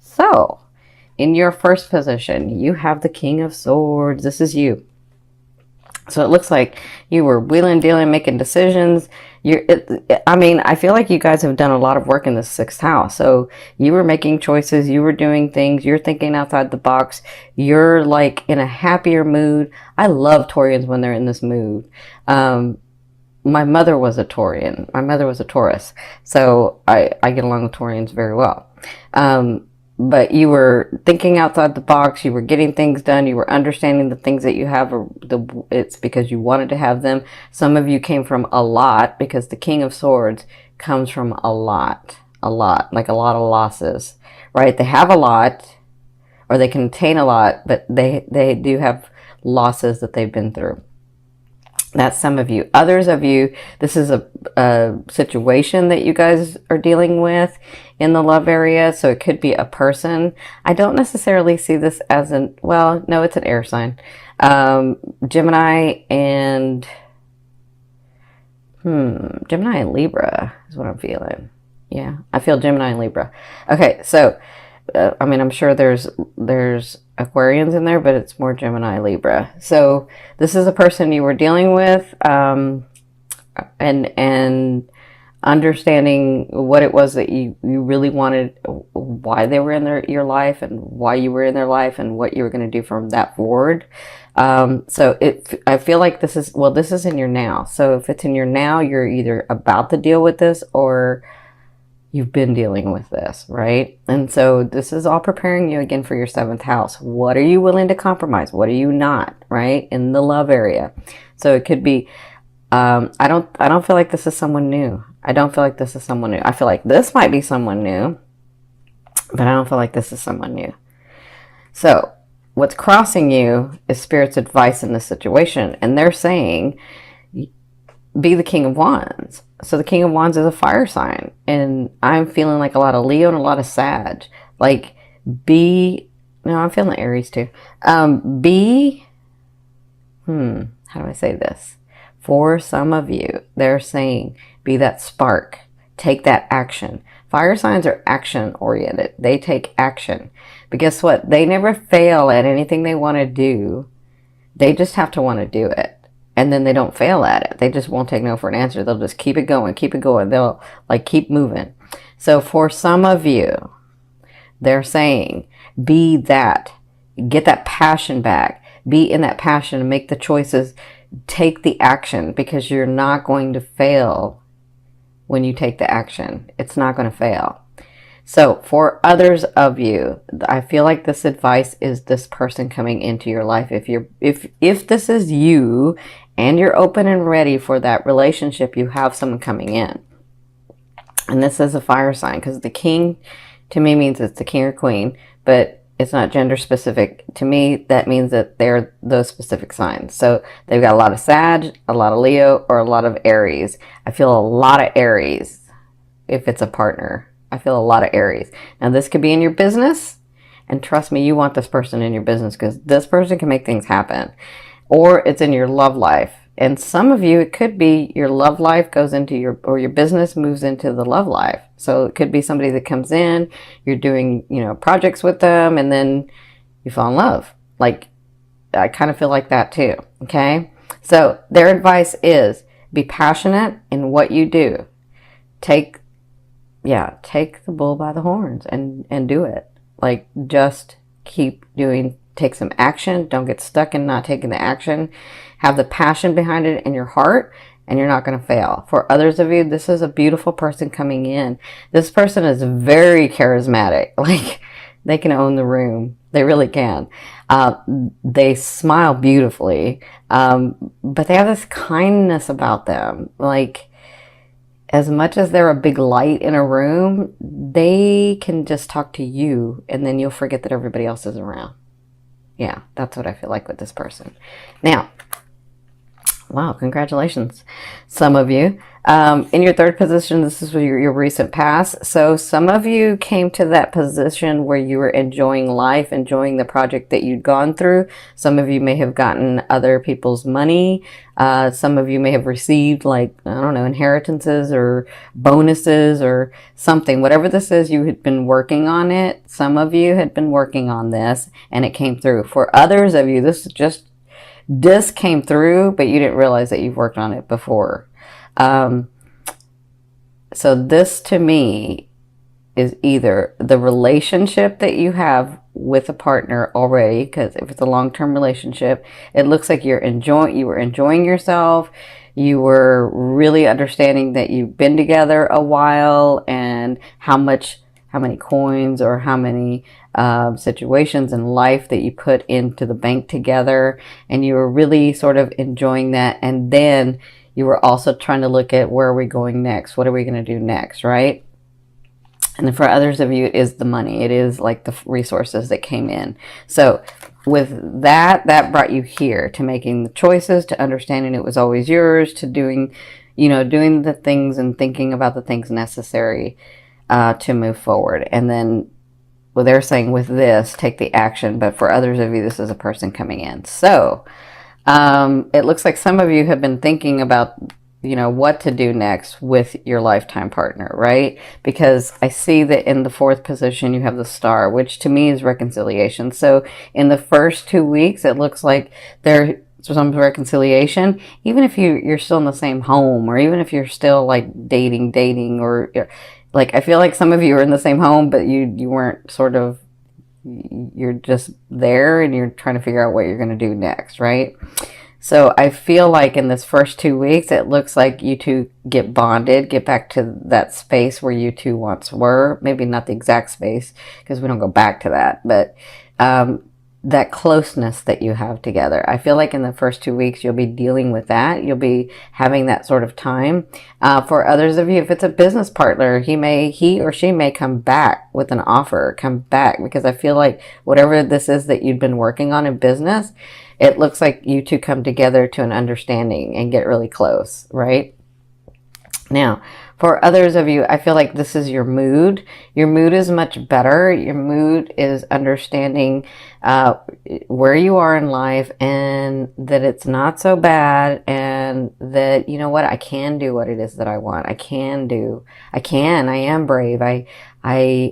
So, in your first position, you have the King of Swords. This is you. So it looks like you were wheeling, dealing, making decisions. I feel like you guys have done a lot of work in the sixth house. So you were making choices, you were doing things, you're thinking outside the box. You're like in a happier mood. I love Taurians when they're in this mood. My mother was a Taurian. My mother was a Taurus. So I get along with Taurians very well. But you were thinking outside the box, you were getting things done, you were understanding the things that you have, it's because you wanted to have them. Some of you came from a lot, because the King of Swords comes from a lot, like a lot of losses, right? They have a lot, or they contain a lot, but they do have losses that they've been through. That's some of you. Others of you, this is a situation that you guys are dealing with in the love area. So it could be a person. I don't necessarily see this as well, no, it's an air sign. Gemini and Libra is what I'm feeling. Yeah, I feel Gemini and Libra. Okay, so I'm sure there's Aquarians in there, but it's more Gemini, Libra. So this is a person you were dealing with, and understanding what it was that you really wanted, why they were in your life, and why you were in their life, and what you were going to do from that forward. So I feel like this is in your now. So if it's in your now, you're either about to deal with this, or you've been dealing with this, right? And so this is all preparing you again for your seventh house. What are you willing to compromise? What are you not, right? In the love area. So it could be, I don't feel like this is someone new. I don't feel like this is someone new. I feel like this might be someone new, but I don't feel like this is someone new. So what's crossing you is Spirit's advice in this situation. And they're saying, be the King of Wands. So the King of Wands is a fire sign. And I'm feeling like a lot of Leo and a lot of Sag. Like, I'm feeling Aries too. How do I say this? For some of you, they're saying, be that spark. Take that action. Fire signs are action oriented. They take action. But guess what? They never fail at anything they want to do. They just have to want to do it. And then they don't fail at it. They just won't take no for an answer. They'll just keep it going, keep it going. They'll keep moving. So for some of you, they're saying, be that. Get that passion back. Be in that passion and make the choices. Take the action, because you're not going to fail when you take the action. It's not going to fail. So for others of you, I feel like this advice is this person coming into your life. If this is you and you're open and ready for that relationship, you have someone coming in. And this is a fire sign, because the king to me means it's the king or queen, but it's not gender specific. To me, that means that they're those specific signs. So they've got a lot of Sag, a lot of Leo, or a lot of Aries. I feel a lot of Aries if it's a partner. I feel a lot of Aries. Now, this could be in your business, and trust me, you want this person in your business, because this person can make things happen. Or it's in your love life. And some of you, it could be your love life goes into your business moves into the love life. So it could be somebody that comes in, you're doing, projects with them, and then you fall in love. Like, I kind of feel like that too. Okay. So their advice is, be passionate in what you do. Take the bull by the horns and do it. Like, just take some action. Don't get stuck in not taking the action. Have the passion behind it in your heart, and you're not going to fail. For others of you, this is a beautiful person coming in. This person is very charismatic. Like, they can own the room. They really can. They smile beautifully. But they have this kindness about them. Like, as much as they're a big light in a room, they can just talk to you, and then you'll forget that everybody else is around. Yeah, that's what I feel like with this person. Now, Wow, congratulations, some of you. In your third position, this is your recent past. So some of you came to that position where you were enjoying life, enjoying the project that you'd gone through. Some of you may have gotten other people's money. Some of you may have received, like, I don't know, inheritances or bonuses or something. Whatever this is, you had been working on it. Some of you had been working on this and it came through. For others of you, this came through, but you didn't realize that you've worked on it before. So this to me is either the relationship that you have with a partner already, because if it's a long-term relationship, it looks like you were enjoying yourself. You were really understanding that you've been together a while and how many coins or how many situations in life that you put into the bank together, and you were really sort of enjoying that. And then you were also trying to look at, where are we going next? What are we going to do next, right? And for others of you, it is the money. It is like the resources that came in. So with that brought you here to making the choices, to understanding it was always yours, to doing the things and thinking about the things necessary to move forward. And then, well, they're saying with this, take the action. But for others of you, this is a person coming in. So it looks like some of you have been thinking about, what to do next with your lifetime partner, right? Because I see that in the fourth position, you have the star, which to me is reconciliation. So in the first 2 weeks, it looks like there's some reconciliation, even if you're still in the same home, or even if you're still like dating, or like, I feel like some of you are in the same home, but you weren't you're just there and you're trying to figure out what you're going to do next, right? So I feel like in this first 2 weeks, it looks like you two get bonded, get back to that space where you two once were. Maybe not the exact space, because we don't go back to that, but that closeness that you have together. I feel like in the first 2 weeks, you'll be dealing with that. You'll be having that sort of time. For others of you, if it's a business partner, he or she may come back with an offer, because I feel like whatever this is that you've been working on in business, it looks like you two come together to an understanding and get really close, right? Now, for others of you, I feel like this is your mood. Your mood is much better. Your mood is understanding where you are in life, and that it's not so bad, and that, you know what, I can do what it is that I want. I am brave. I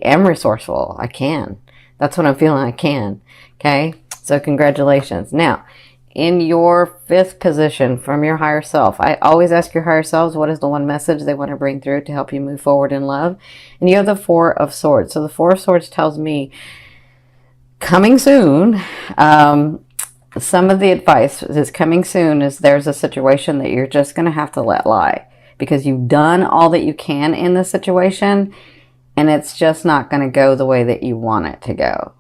am resourceful. I can. That's what I'm feeling. I can. Okay. So congratulations. Now, in your fifth position from your higher self, I always ask your higher selves, what is the one message they want to bring through to help you move forward in love? And you have the Four of Swords. So the Four of Swords tells me coming soon. Some of the advice is coming soon is there's a situation that you're just going to have to let lie, because you've done all that you can in the situation, and it's just not going to go the way that you want it to go.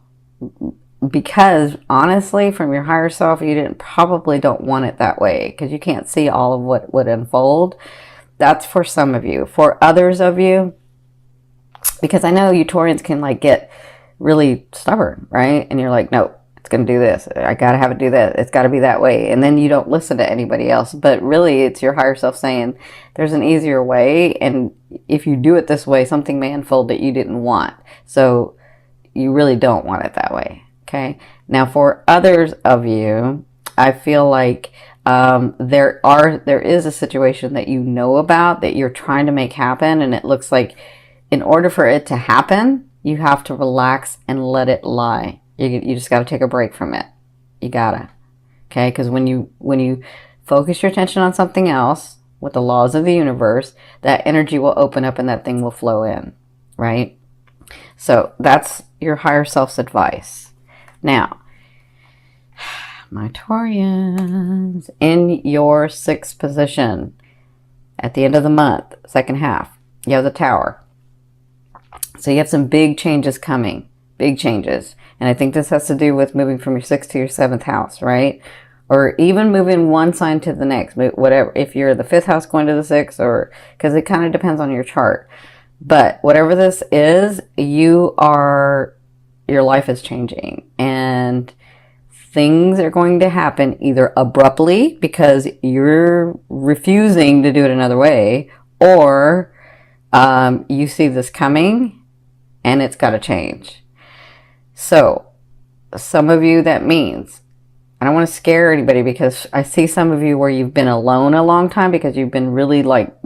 Because honestly, from your higher self, you probably don't want it that way, because you can't see all of what would unfold. That's for some of you. For others of you, because I know you Taurians can like get really stubborn, right? And you're like, no, it's going to do this. I got to have it do that. It's got to be that way. And then you don't listen to anybody else. But really, it's your higher self saying there's an easier way. And if you do it this way, something may unfold that you didn't want. So you really don't want it that way. Okay. Now, for others of you, I feel like there is a situation that you know about that you're trying to make happen, and it looks like in order for it to happen, you have to relax and let it lie. You just got to take a break from it. You gotta. Okay, because when you focus your attention on something else with the laws of the universe, that energy will open up and that thing will flow in, right? So that's your higher self's advice. Now, my Taurians, in your sixth position, at the end of the month, second half, you have the Tower. So you have some big changes coming, big changes. And I think this has to do with moving from your sixth to your seventh house, right? Or even moving one sign to the next, whatever. If you're the fifth house going to the sixth, or because it kind of depends on your chart. But whatever this is, your life is changing, and things are going to happen either abruptly because you're refusing to do it another way, or you see this coming and it's got to change. So some of you, that means, I don't want to scare anybody, because I see some of you where you've been alone a long time because you've been really like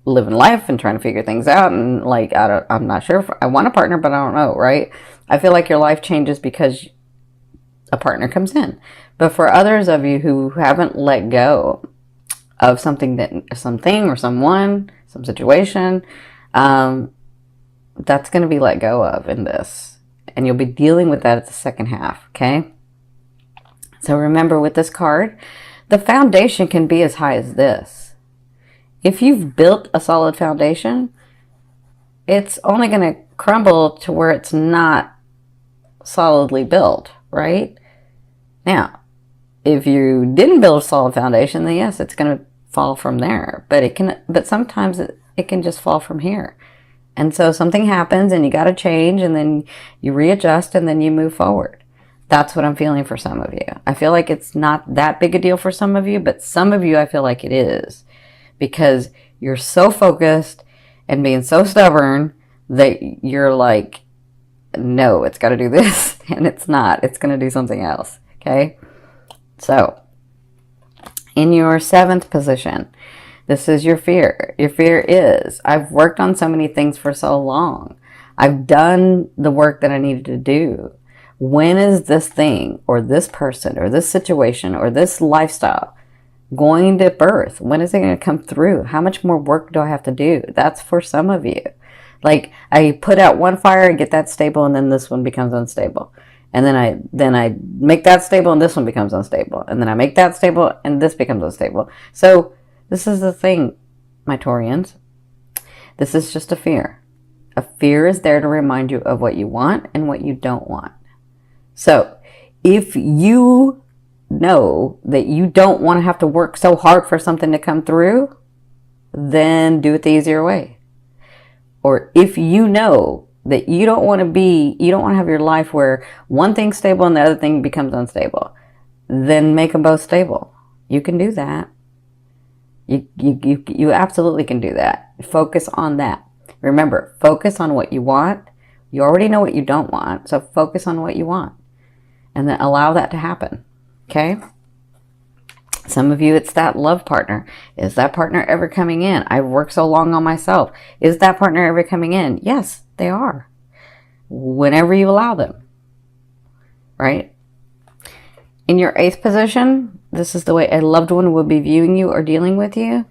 living life and trying to figure things out, and like I'm not sure if I want a partner, but I don't know, right? I feel like your life changes because a partner comes in. But for others of you who haven't let go of something or someone, some situation, that's going to be let go of in this, and you'll be dealing with that at the second half. Okay, so remember, with this card, the foundation can be as high as this. If you've built a solid foundation, it's only going to crumble to where it's not solidly built, right? Now, if you didn't build a solid foundation, then yes, it's going to fall from there. But sometimes it can just fall from here. And so something happens and you got to change, and then you readjust, and then you move forward. That's what I'm feeling for some of you. I feel like it's not that big a deal for some of you, but some of you I feel like it is, because you're so focused and being so stubborn that you're like, no, it's got to do this, and it's not. It's going to do something else. Okay, so in your 7th position, this is your fear. Your fear is, I've worked on so many things for so long. I've done the work that I needed to do. When is this thing or this person or this situation or this lifestyle going to birth? When is it going to come through? How much more work do I have to do? That's for some of you. Like, I put out one fire and get that stable, and then this one becomes unstable. And then I make that stable and this one becomes unstable. And then I make that stable and this becomes unstable. So this is the thing, my Taurians. This is just a fear. A fear is there to remind you of what you want and what you don't want. So if you know that you don't want to have to work so hard for something to come through, then do it the easier way. Or if you know that you don't want to have your life where one thing's stable and the other thing becomes unstable, then make them both stable. You can do that. You absolutely can do that. Focus on that. Remember, focus on what you want. You already know what you don't want, so focus on what you want. And then allow that to happen. Okay? Some of you, it's that love partner. Is that partner ever coming in? I've worked so long on myself. Is that partner ever coming in? Yes, they are. Whenever you allow them. Right? In your 8th position, this is the way a loved one will be viewing you or dealing with you.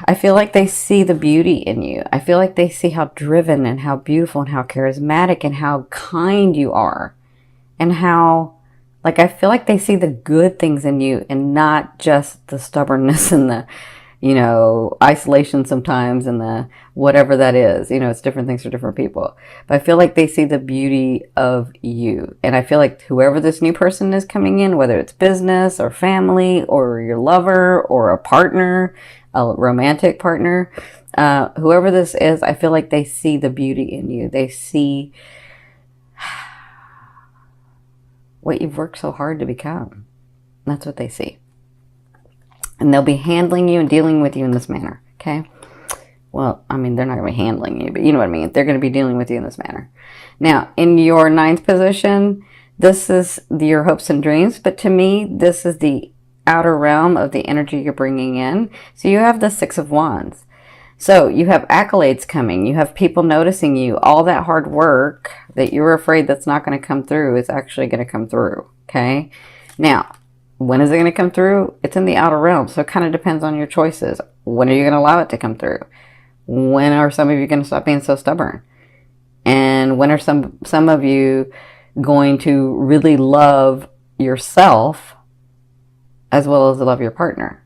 I feel like they see the beauty in you. I feel like they see how driven and how beautiful and how charismatic and how kind you are. And how, like, I feel like they see the good things in you and not just the stubbornness and the, isolation sometimes and the whatever that is. It's different things for different people. But I feel like they see the beauty of you. And I feel like whoever this new person is coming in, whether it's business or family or your lover or a partner, a romantic partner, whoever this is, I feel like they see the beauty in you. They see what you've worked so hard to become. That's what they see. And they'll be handling you and dealing with you in this manner. Okay? Well, I mean, they're not going to be handling you, but you know what I mean. They're going to be dealing with you in this manner. Now, in your 9th position, this is your hopes and dreams. But to me, this is the outer realm of the energy you're bringing in. So you have the 6 of Wands. So you have accolades coming. You have people noticing you. All that hard work that you were afraid that's not going to come through is actually going to come through. Okay? Now, when is it going to come through? It's in the outer realm. So it kind of depends on your choices. When are you going to allow it to come through? When are some of you going to stop being so stubborn? And when are some of you going to really love yourself as well as love your partner?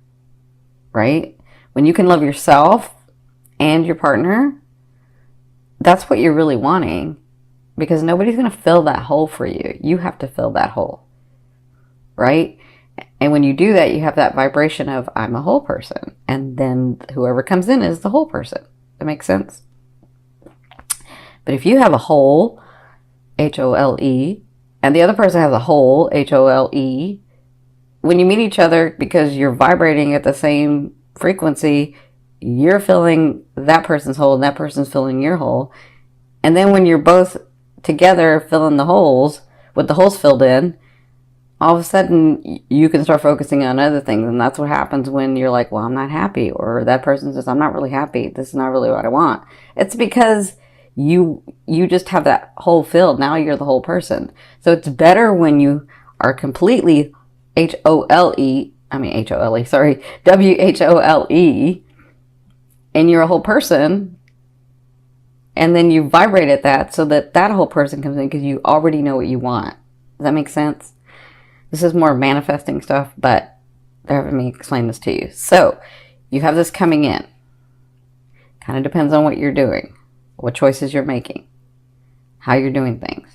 Right? When you can love yourself and your partner, that's what you're really wanting, because nobody's going to fill that hole for you. You have to fill that hole, right? And when you do that, you have that vibration of, I'm a whole person. And then whoever comes in is the whole person. That makes sense? But if you have a hole, H-O-L-E, and the other person has a hole, Hole. When you meet each other, because you're vibrating at the same frequency, you're filling that person's hole and that person's filling your hole. And then when you're both together filling the holes, with the holes filled in, all of a sudden you can start focusing on other things. And that's what happens when you're like, well, I'm not happy. Or that person says, I'm not really happy. This is not really what I want. It's because you just have that hole filled. Now you're the whole person. So it's better when you are completely WHOLE, and you're a whole person, and then you vibrate at that so that that whole person comes in because you already know what you want. Does that make sense? This is more manifesting stuff, but they're having me explain this to you. So you have this coming in. Kind of depends on what you're doing, what choices you're making, how you're doing things,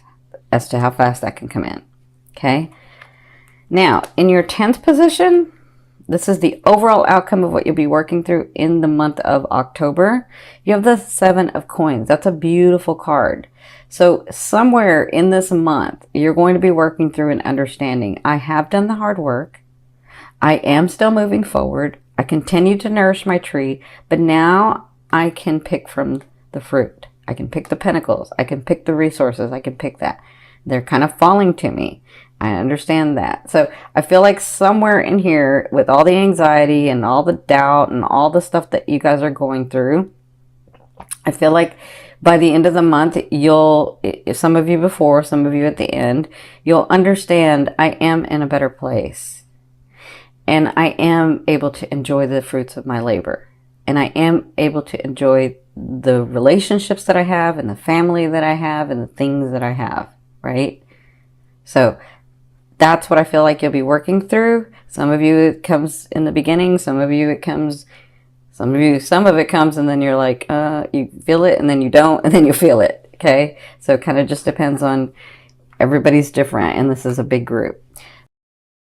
as to how fast that can come in. Okay? Now, in your 10th position, this is the overall outcome of what you'll be working through in the month of October. You have the 7 of Coins. That's a beautiful card. So somewhere in this month, you're going to be working through an understanding. I have done the hard work. I am still moving forward. I continue to nourish my tree, but now I can pick from the fruit. I can pick the pentacles. I can pick the resources. I can pick that. They're kind of falling to me. I understand that. So I feel like somewhere in here, with all the anxiety and all the doubt and all the stuff that you guys are going through, I feel like by the end of the month, you'll, some of you before, some of you at the end, you'll understand I am in a better place. And I am able to enjoy the fruits of my labor. And I am able to enjoy the relationships that I have and the family that I have and the things that I have, right? So that's what I feel like you'll be working through. Some of you it comes in the beginning. Some of it comes and then you're like, you feel it and then you don't and then you feel it. Okay. So it kind of just depends on, everybody's different and this is a big group.